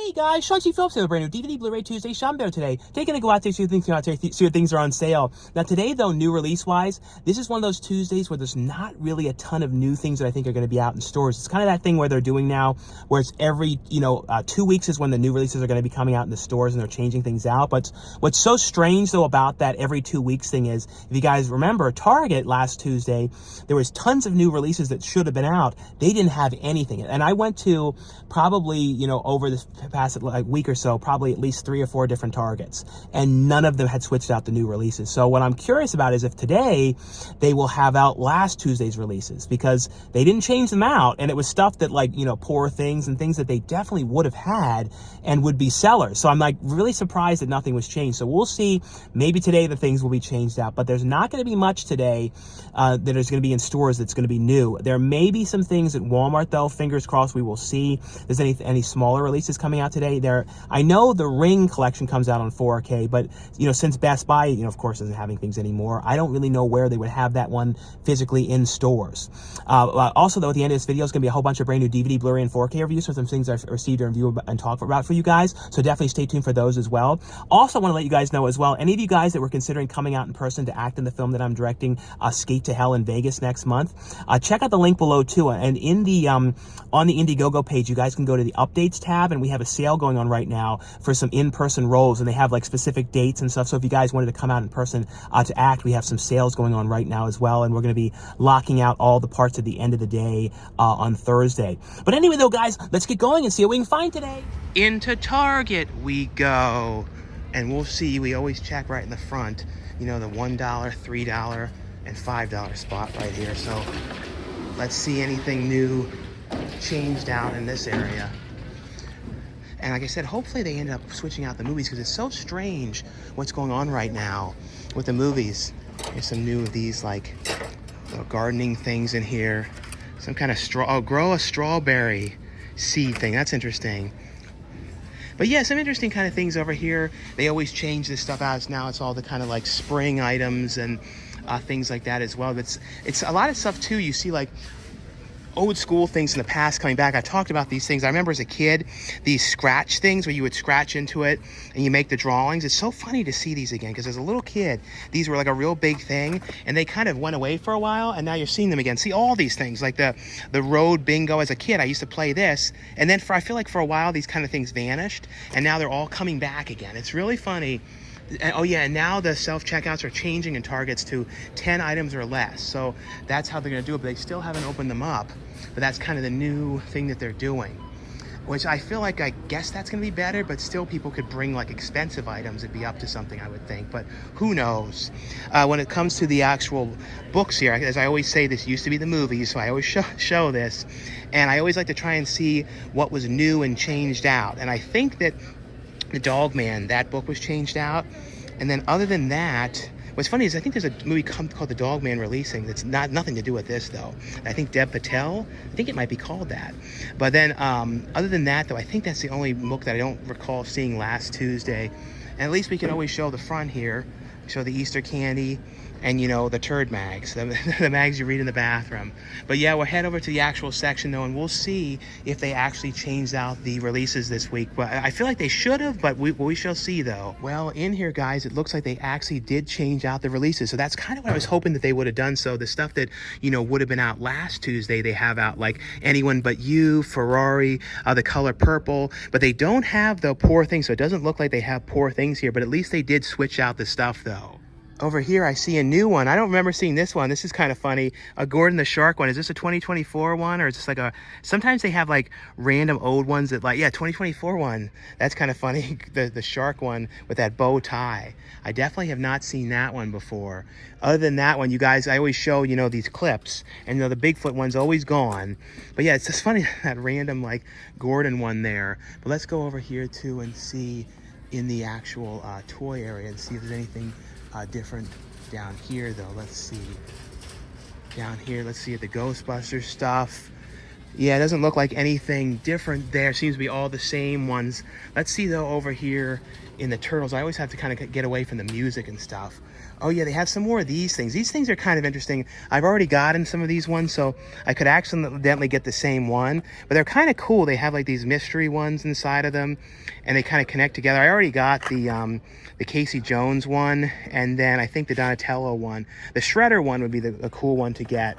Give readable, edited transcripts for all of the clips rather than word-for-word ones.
Hey guys, Sean Phillips here, brand new DVD Blu-ray Tuesday Sean Bear today. Taking a go out there, see what things are on sale. Now today though, new release wise, this is one of those Tuesdays where there's not really a ton of new things that I think are going to be out in stores. It's kind of that thing where they're doing now, where it's every 2 weeks is when the new releases are going to be coming out in the stores and they're changing things out. But what's so strange though about that every 2 weeks thing is, if you guys remember, Target last Tuesday, there was tons of new releases that should have been out. They didn't have anything, and I went to probably over this past like week or so, probably at least 3 or 4 different Targets, and none of them had switched out the new releases. So what I'm curious about is if today they will have out last Tuesday's releases, because they didn't change them out, and it was stuff that Poor Things and things that they definitely would have had and would be sellers. So I'm like really surprised that nothing was changed. So we'll see. Maybe today the things will be changed out, but there's not going to be much today that is going to be in stores that's going to be new. There may be some things at Walmart though. Fingers crossed we will see. If there's any smaller releases coming out today. I know the Ring collection comes out on 4K, but since Best Buy of course isn't having things anymore, I don't really know where they would have that one physically in stores. Also though, at the end of this video is going to be a whole bunch of brand new DVD, Blu-ray, and 4K reviews for some things I've received and review and talk about for you guys. So definitely stay tuned for those as well. Also, I want to let you guys know as well, any of you guys that were considering coming out in person to act in the film that I'm directing, Skate to Hell in Vegas next month, check out the link below too. And in the on the Indiegogo page, you guys can go to the updates tab, and we have a sale going on right now for some in-person roles, and they have like specific dates and stuff. So if you guys wanted to come out in person to act, we have some sales going on right now as well, and we're going to be locking out all the parts at the end of the day on Thursday. But anyway though, guys, let's get going and see what we can find today. Into Target we go, and we'll see. We always check right in the front, the $1, $3, and $5 spot right here. So let's see anything new changed out in this area. And like I said, hopefully they end up switching out the movies, because it's so strange what's going on right now with the movies. There's some new of these like little gardening things in here. Some kind of grow a strawberry seed thing. That's interesting. But yeah, some interesting kind of things over here. They always change this stuff out. Now it's all the kind of like spring items and things like that as well. But it's a lot of stuff too. You see like old school things in the past coming back. I talked about these things. I remember as a kid, these scratch things where you would scratch into it and you make the drawings. It's so funny to see these again, because as a little kid, these were like a real big thing, and they kind of went away for a while, and now you're seeing them again. See all these things, like the road bingo. As a kid, I used to play this, and then I feel like for a while, these kind of things vanished, and now they're all coming back again. It's really funny. Oh yeah, and now the self-checkouts are changing in Targets to 10 items or less. So that's how they're going to do it, but they still haven't opened them up. But that's kind of the new thing that they're doing, which I feel like, I guess that's going to be better, but still people could bring like expensive items. It'd be up to something, I would think, but who knows. When it comes to the actual books here, as I always say, this used to be the movies, so I always show this, and I always like to try and see what was new and changed out. And I think that The Dog Man, that book was changed out. And then other than that, what's funny is I think there's a movie called The Dog Man releasing that's nothing to do with this though. I think Dev Patel, I think it might be called that. But then other than that though, I think that's the only book that I don't recall seeing last Tuesday. And at least we can always show the front here, show the Easter candy, and the turd mags, the mags you read in the bathroom. But yeah, we'll head over to the actual section though, and we'll see if they actually changed out the releases this week. But I feel like they should have, but we shall see though. Well, in here guys, it looks like they actually did change out the releases. So that's kind of what I was hoping that they would have done. So the stuff that would have been out last Tuesday, they have out, like Anyone But You, Ferrari, The Color Purple, but they don't have the Poor Things. So it doesn't look like they have Poor Things here, but at least they did switch out the stuff though. Over here, I see a new one. I don't remember seeing this one. This is kind of funny. A Gordon the Shark one. Is this a 2024 one, or is this like a... Sometimes they have like random old ones that like... Yeah, 2024 one. That's kind of funny. The shark one with that bow tie. I definitely have not seen that one before. Other than that one, you guys, I always show, these clips. And the Bigfoot one's always gone. But yeah, it's just funny, that random like Gordon one there. But let's go over here too and see in the actual toy area and see if there's anything different down here though. Let's see. Down here, let's see the Ghostbusters stuff. Yeah, it doesn't look like anything different there. Seems to be all the same ones. Let's see though over here in the turtles. I always have to kind of get away from the music and stuff. Oh yeah, they have some more of these things. These things are kind of interesting. I've already gotten some of these ones, so I could accidentally get the same one. But they're kind of cool. They have like these mystery ones inside of them, and they kind of connect together. I already got the Casey Jones one, and then I think the Donatello one. The Shredder one would be a cool one to get.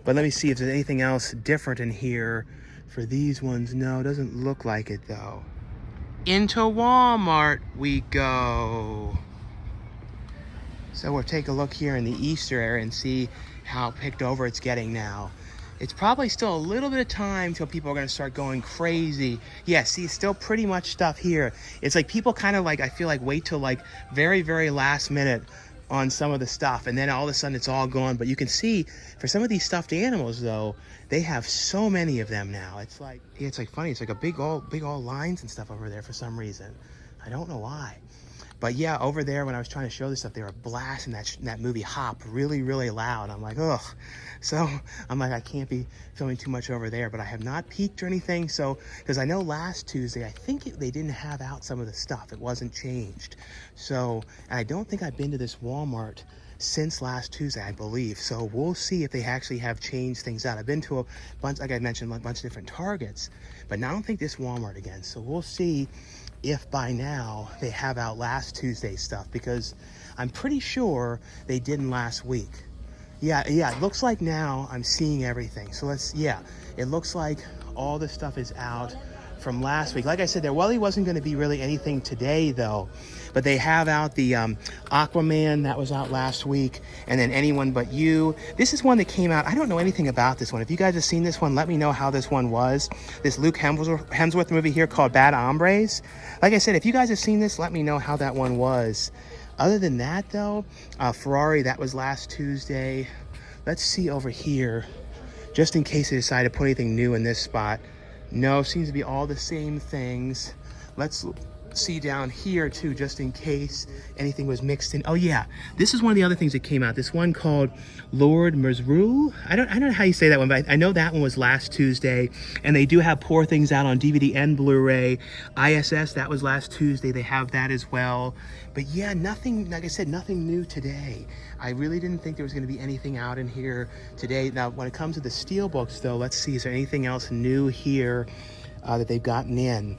But let me see if there's anything else different in here for these ones. No, it doesn't look like it though. Into Walmart we go. So we'll take a look here in the Easter area and see how picked over it's getting now. It's probably still a little bit of time till people are going to start going crazy. Yeah, see, still pretty much stuff here. It's like people kind of like, I feel like wait till like very, very last minute on some of the stuff, and then all of a sudden it's all gone. But you can see for some of these stuffed animals though, they have so many of them now. It's like, yeah, it's like funny. It's like a big all lines and stuff over there for some reason. I don't know why. But yeah, over there when I was trying to show this stuff, they were blasting that movie Hop really, really loud. I'm like, ugh. So I'm like, I can't be filming too much over there, but I have not peeked or anything. So, because I know last Tuesday, I think they didn't have out some of the stuff. It wasn't changed. So, and I don't think I've been to this Walmart since last Tuesday, I believe. So we'll see if they actually have changed things out. I've been to a bunch, like I mentioned, a bunch of different Targets, but I don't think this Walmart again. So we'll see if by now they have out last Tuesday's stuff, because I'm pretty sure they didn't last week. Yeah, it looks like now I'm seeing everything. So it looks like all the stuff is out from last week. Like I said, there really wasn't going to be really anything today though, but they have out the Aquaman that was out last week, and then Anyone But You. This is one that came out. I don't know anything about this one. If you guys have seen this one, let me know how this one was. This Luke Hemsworth movie here called Bad Hombres. Like I said, if you guys have seen this, let me know how that one was. Other than that though, Ferrari, that was last Tuesday. Let's see over here, just in case they decide to put anything new in this spot. No, seems to be all the same things. Let's see down here too, just in case anything was mixed in. Oh yeah, this is one of the other things that came out. This one called Lord Merzru. I don't know how you say that one, but I know that one was last Tuesday. And they do have Poor Things out on DVD and Blu-ray. ISS, that was last Tuesday. They have that as well. But yeah, nothing, like I said, nothing new today. I really didn't think there was going to be anything out in here today. Now, when it comes to the steelbooks though, let's see, is there anything else new here that they've gotten in?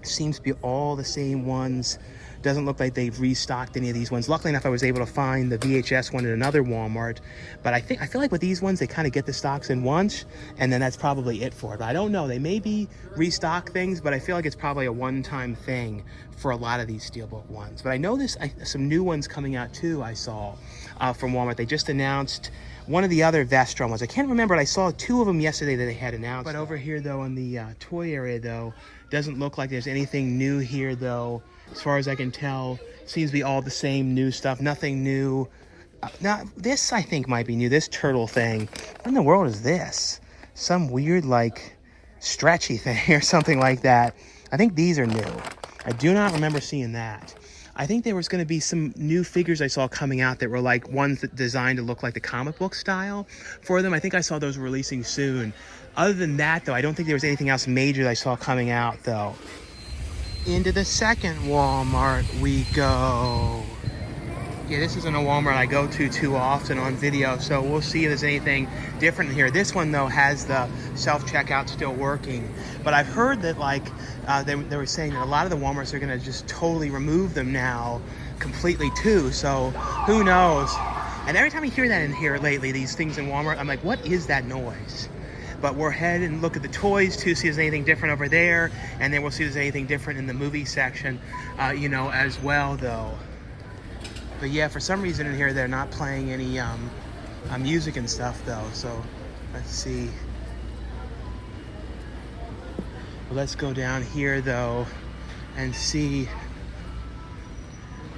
Seems to be all the same ones. Doesn't look like they've restocked any of these ones. Luckily enough, I was able to find the VHS one at another Walmart. But I feel like with these ones, they kind of get the stocks in once, and then that's probably it for it. But I don't know. They maybe restock things, but I feel like it's probably a one-time thing for a lot of these steelbook ones. But I know some new ones coming out too. I saw from Walmart. They just announced one of the other Vestron ones. I can't remember, but I saw two of them yesterday that they had announced. But over here though, in the toy area though, doesn't look like there's anything new here though. As far as I can tell, seems to be all the same new stuff. Nothing new. Now this I think might be new. This turtle thing. What in the world is this? Some weird like stretchy thing or something like that. I think these are new. I do not remember seeing that. I think there was going to be some new figures I saw coming out that were like ones that designed to look like the comic book style for them. I think I saw those releasing soon. Other than that, though, I don't think there was anything else major that I saw coming out, though. Into the second Walmart we go. Yeah, this isn't a Walmart I go to too often on video, so we'll see if there's anything different here. This one, though, has the self-checkout still working. But I've heard that, like, they were saying that a lot of the Walmarts are going to just totally remove them now completely, too. So who knows? And every time I hear that in here lately, these things in Walmart, I'm like, what is that noise? But we'll head and look at the toys, too, see if there's anything different over there. And then we'll see if there's anything different in the movie section, as well, though. But yeah, for some reason in here, they're not playing any music and stuff, though. So let's see. Well, let's go down here, though, and see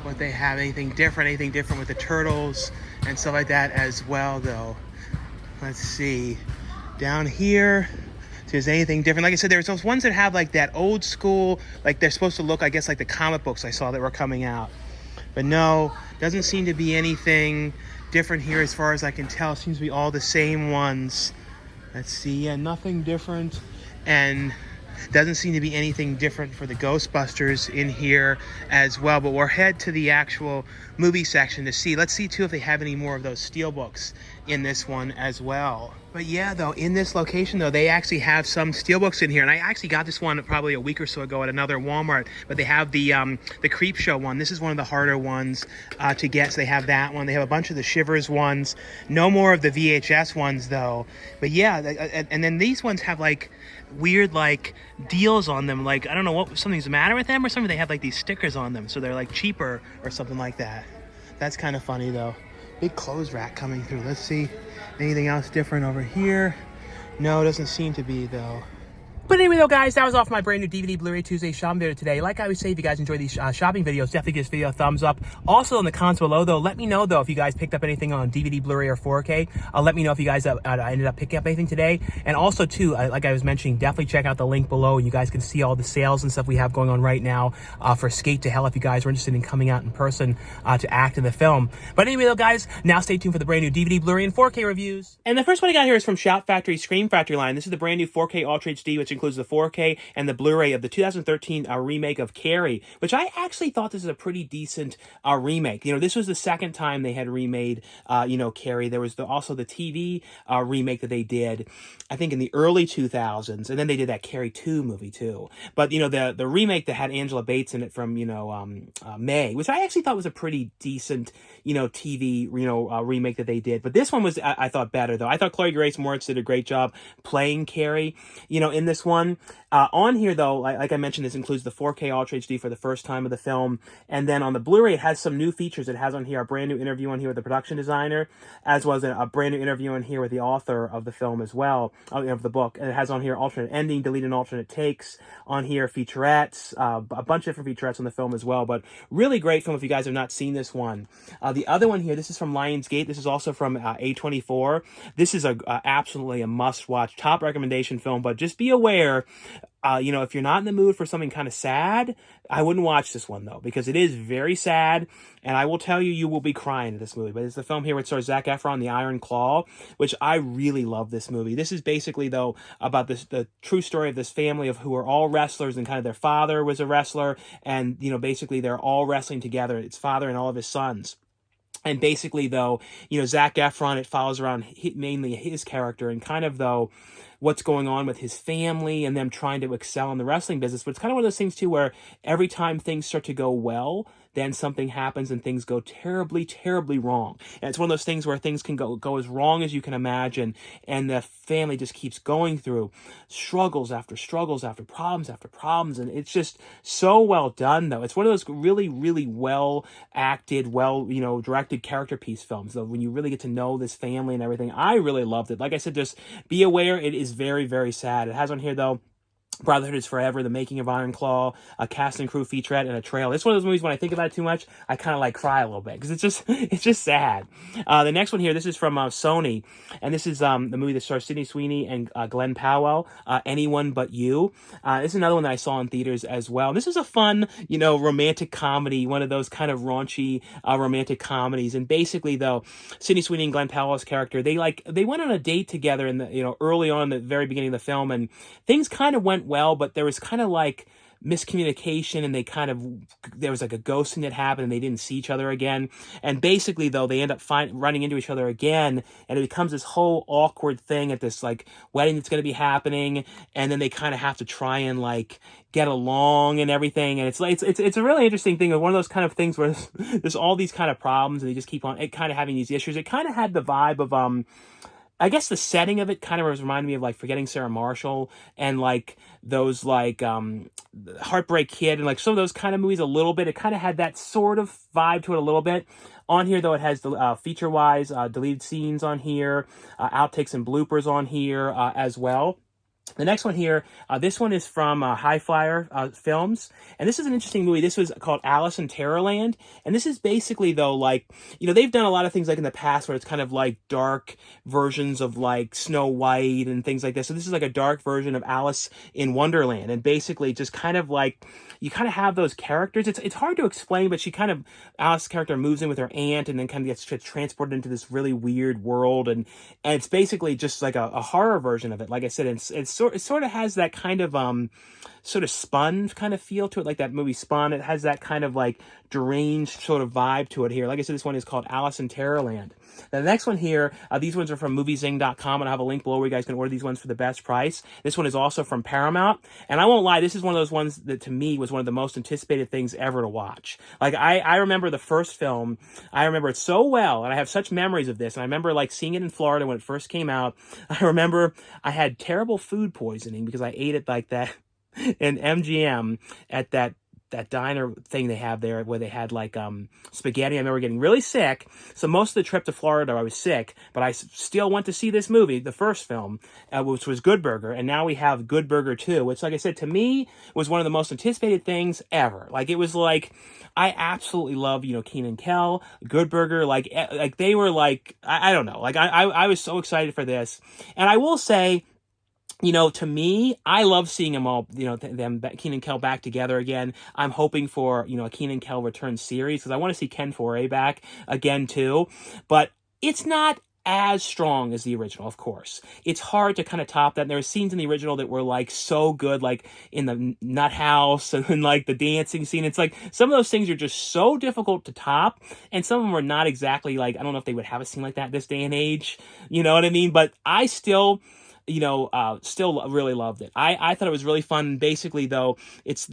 what they have. Anything different with the turtles and stuff like that as well, though. Let's see. Down here, if there's anything different. Like I said, there's those ones that have like that old school, like they're supposed to look, I guess, like the comic books I saw that were coming out. But no, doesn't seem to be anything different here as far as I can tell. It seems to be all the same ones Let's see, yeah, nothing different, and doesn't seem to be anything different for the Ghostbusters in here as well. But we'll head to the actual movie section to see. Let's see too if they have any more of those steelbooks in this one as well. But yeah, though, in this location, though, they actually have some steelbooks in here. And I actually got this one probably a week or so ago at another Walmart. But they have the Creep Show one. This is one of the harder ones to get. So they have that one. They have a bunch of the Shivers ones. No more of the VHS ones, though. But yeah, and then these ones have, like, weird, like, deals on them. Like, I don't know what, something's the matter with them or something. They have, like, these stickers on them. So they're, like, cheaper or something like that. That's kind of funny, though. Big clothes rack coming through. Let's see. Anything else different over here? No, doesn't seem to be, though. But anyway, though, guys, that was all for my brand new DVD Blu-ray Tuesday shopping video today. Like I always say, if you guys enjoy these shopping videos, definitely give this video a thumbs up. Also, in the comments below, though, let me know, though, if you guys picked up anything on DVD, Blu-ray, or 4K. Let me know if you guys ended up picking up anything today. And also, too, like I was mentioning, definitely check out the link below. You guys can see all the sales and stuff we have going on right now for Skate to Hell if you guys are interested in coming out in person to act in the film. But anyway, though, guys, now stay tuned for the brand new DVD, Blu-ray, and 4K reviews. And the first one I got here is from Shout Factory Scream Factory line. This is the brand new 4K Ultra HD, which includes the 4K and the Blu-ray of the 2013 remake of Carrie, which I actually thought this is a pretty decent remake. You know, this was the second time they had remade, Carrie. There was also the TV remake that they did, I think, in the early 2000s, and then they did that Carrie 2 movie too. But, you know, the remake that had Angela Bates in it from, May, which I actually thought was a pretty decent, TV, remake that they did. But this one was, I thought, better, though. I thought Chloe Grace Moretz did a great job playing Carrie, in this one. On here, though, like I mentioned, this includes the 4K Ultra HD for the first time of the film. And then on the Blu-ray, it has some new features. It has on here a brand new interview on here with the production designer, as well as a brand new interview on here with the author of the film as well, of the book. And it has on here alternate ending, deleted alternate takes, on here featurettes, a bunch of different featurettes on the film as well. But really great film if you guys have not seen this one. The other one here, this is from Lionsgate. This is also from A24. This is absolutely a must-watch, top recommendation film, but just be aware, if you're not in the mood for something kind of sad, I wouldn't watch this one, though, because it is very sad, and I will tell you, you will be crying at this movie. But it's the film here which stars Zac Efron, The Iron Claw, which I really love this movie. This is basically, though, about the true story of this family of who are all wrestlers, and kind of their father was a wrestler, and, basically they're all wrestling together. It's father and all of his sons. And basically, though, Zac Efron, it follows around mainly his character and kind of, though, what's going on with his family and them trying to excel in the wrestling business. But it's kind of one of those things, too, where every time things start to go well, then something happens and things go terribly, terribly wrong. And it's one of those things where things can go as wrong as you can imagine, and the family just keeps going through struggles after problems, and it's just so well done, though. It's one of those really, really well acted, directed character piece films, though, when you really get to know this family and everything. I really loved it. Like I said, just be aware, it is very, very sad. It has on here, though, Brotherhood is Forever, The Making of Iron Claw, a cast and crew featurette, and a Traill. It's one of those movies when I think about it too much, I kind of cry a little bit because it's just sad. The next one here, this is from Sony, and this is the movie that stars Sweeny and Glen Powell, Anyone But You. This is another one that I saw in theaters as well. This is a fun, romantic comedy, one of those kind of raunchy romantic comedies. And basically, though, Sweeny and Glen Powell's character, they went on a date together in the early on in the very beginning of the film, and things kind of went well, but there was kind of miscommunication, and there was a ghosting that happened, and they didn't see each other again. And basically, though, they end up running into each other again, and it becomes this whole awkward thing at this wedding that's going to be happening, and then they kind of have to try and get along and everything. And it's a really interesting thing. One of those kind of things where there's all these kind of problems, and they just keep on kind of having these issues. It kind of had the vibe of I guess the setting of it kind of reminded me of Forgetting Sarah Marshall and those Heartbreak Kid and some of those kind of movies a little bit. It kind of had that sort of vibe to it a little bit. On here, though, it has the feature-wise deleted scenes on here, outtakes and bloopers on here as well. The next one here, this one is from High Flyer Films, and this is an interesting movie. This was called Alice in Terrorland, and this is basically, though, like, you know, they've done a lot of things like in the past where it's kind of like dark versions of like Snow White and things like this. So this is like a dark version of Alice in Wonderland, and basically just kind of like, you kind of have those characters. It's hard to explain, but Alice's character moves in with her aunt and then kind of gets transported into this really weird world, and it's basically just like a horror version of it. Like I said, it sort of has that kind of sort of Spun kind of feel to it, like that movie Spun. It has that kind of like deranged sort of vibe to it here. Like I said, this one is called Alice in Terrorland. Now, the next one here, these ones are from moviezing.com, and I have a link below where you guys can order these ones for the best price. This one is also from Paramount, and I won't lie, this is one of those ones that to me was one of the most anticipated things ever to watch. Like, I remember the first film, I remember it so well, and I have such memories of this, and I remember like seeing it in Florida when it first came out. I remember I had terrible food poisoning because I ate it like that in MGM at that diner thing they have there where they had like spaghetti. I remember getting really sick. So most of the trip to Florida I was sick, but I still went to see this movie, the first film, which was Good Burger. And now we have Good Burger 2, which, like I said, to me was one of the most anticipated things ever. Like, it was like, I absolutely love, you know, Kenan Kel, Good Burger. Like they were like, I don't know. Like I was so excited for this. And I will say, you know, to me, I love seeing them all, you know, them, Kenan Kel back together again. I'm hoping for, you know, a Kenan Kel return series because I want to see Ken Foray back again too. But it's not as strong as the original, of course. It's hard to kind of top that. And there were scenes in the original that were like so good, like in the nut house and like the dancing scene. It's like some of those things are just so difficult to top, and some of them are not exactly like, I don't know if they would have a scene like that this day and age. You know what I mean? But I still, you know, still really loved it. I thought it was really fun. Basically, though, it's,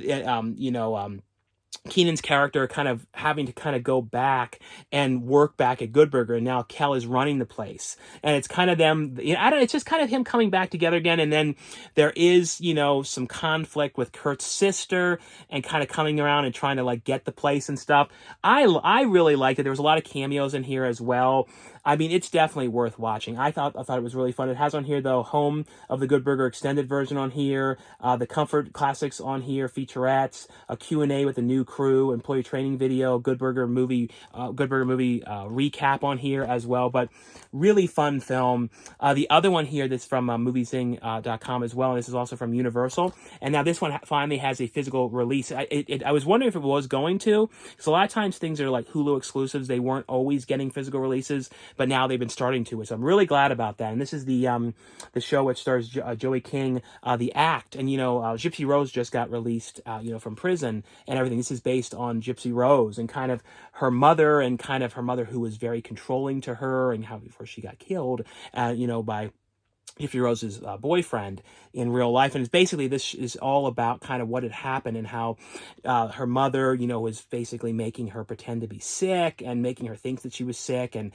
Kenan's character kind of having to kind of go back and work back at Good Burger, and now Kel is running the place, and it's kind of them, you know, it's just kind of him coming back together again. And then there is, you know, some conflict with Kurt's sister and kind of coming around and trying to like get the place and stuff. I really liked it. There was a lot of cameos in here as well. I mean, it's definitely worth watching. I thought it was really fun. It has on here, though, Home of the Good Burger extended version on here, the Comfort Classics on here, featurettes, a Q&A with the new crew, employee training video, Good Burger movie recap on here as well. But really fun film. The other one here that's from moviezing.com as well, and this is also from Universal. And now this one finally has a physical release. I was wondering if it was going to, because a lot of times things are like Hulu exclusives. They weren't always getting physical releases, but now they've been starting to, so I'm really glad about that. And this is the show which stars Joey King, The Act, and you know, Gypsy Rose just got released, you know, from prison and everything. This is based on Gypsy Rose and kind of her mother who was very controlling to her, and how before she got killed, you know, by Gypsy Rose's boyfriend in real life. And it's basically, this is all about kind of what had happened and how her mother, you know, was basically making her pretend to be sick and making her think that she was sick, and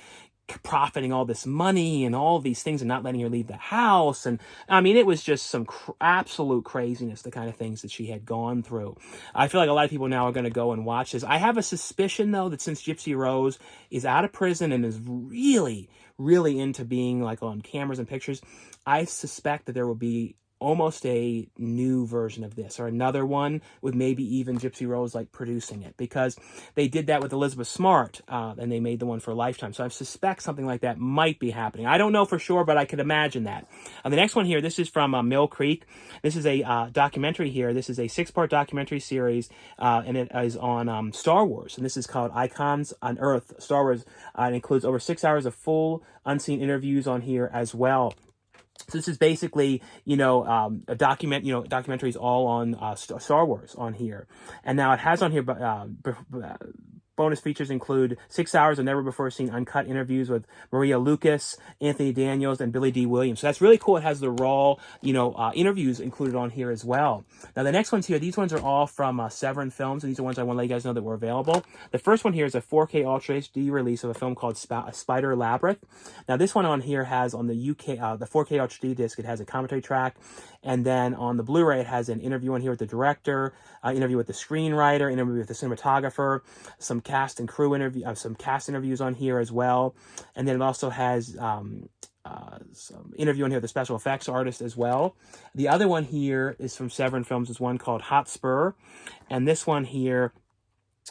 profiting all this money and all these things and not letting her leave the house. And I mean, it was just some absolute craziness, the kind of things that she had gone through. I feel like a lot of people now are going to go and watch this. I have a suspicion, though, that since Gypsy Rose is out of prison and is really, really into being like on cameras and pictures, I suspect that there will be almost a new version of this, or another one with maybe even Gypsy Rose like producing it, because they did that with Elizabeth Smart, and they made the one for Lifetime. So I suspect something like that might be happening. I don't know for sure, but I could imagine that. The next one here, this is from Mill Creek. This is a documentary here. This is a 6-part documentary series, and it is on Star Wars, and this is called Icons Unearthed Star Wars. It includes over 6 hours of full unseen interviews on here as well. So this is basically, you know, documentaries all on Star Wars on here. And now it has on here, bonus features include 6 hours of never-before-seen uncut interviews with Maria Lucas, Anthony Daniels, and Billy D. Williams. So that's really cool. It has the raw, you know, interviews included on here as well. Now, the next ones here, these ones are all from Severin Films, and these are ones I want to let you guys know that were available. The first one here is a 4K Ultra HD release of a film called Spider Labyrinth. Now, this one on here has on the UK, the 4K Ultra HD disc, it has a commentary track, and then on the Blu-ray, it has an interview on here with the director, interview with the screenwriter, interview with the cinematographer, some cast and crew interview, some cast interviews on here as well, and then it also has some interview on here with the special effects artist as well. The other one here is from Severin Films, is one called Hot Spur, and this one here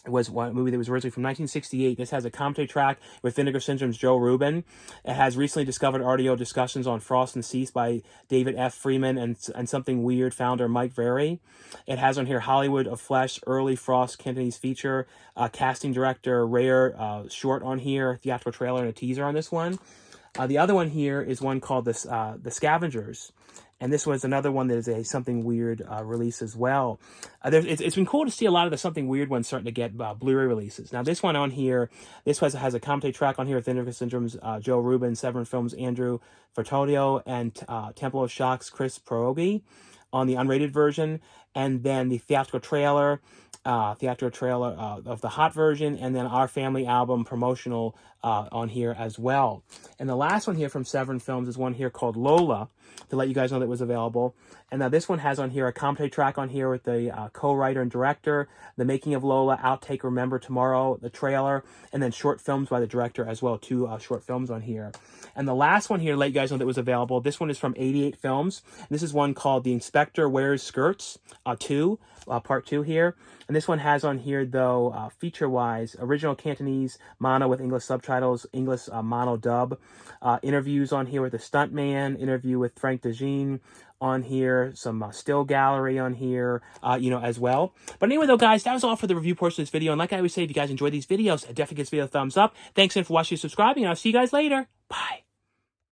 was one movie that was originally from 1968. This has a commentary track with Vinegar Syndrome's Joe Rubin. It has recently discovered audio discussions on Frost and Cease by David F. Freeman and Something Weird founder Mike Very. It has on here Hollywood of Flesh, early Frost Cantonese feature, casting director Rare short on here, theatrical trailer and a teaser on this one. The other one here is one called the Scavengers. And this was another one that is a Something Weird release as well. It's been cool to see a lot of the Something Weird ones starting to get Blu-ray releases. Now, this one on here, this has a commentary track on here with Vinegar Syndrome's Joe Rubin, Severin Films' Andrew Fertodio, and Temple of Shock's Chris Pierogi on the unrated version. And then the theatrical trailer of the hot version, and then our family album promotional on here as well. And the last one here from Severin Films is one here called Lola, to let you guys know that was available. And now this one has on here a commentary track on here with the co-writer and director, the making of Lola, outtake Remember Tomorrow, the trailer, and then short films by the director as well, 2 short films on here. And the last one here to let you guys know that was available, this one is from 88 Films. This is one called The Inspector Wears Skirts 2, part 2 here. And this one has on here, though, feature-wise, original Cantonese mono with English subtitles, English mono dub, interviews on here with the stuntman, interview with Frank DeJean on here, some still gallery on here, as well. But anyway, though, guys, that was all for the review portion of this video. And like I always say, if you guys enjoy these videos, definitely give this video a thumbs up. Thanks again for watching and subscribing, and I'll see you guys later. Bye.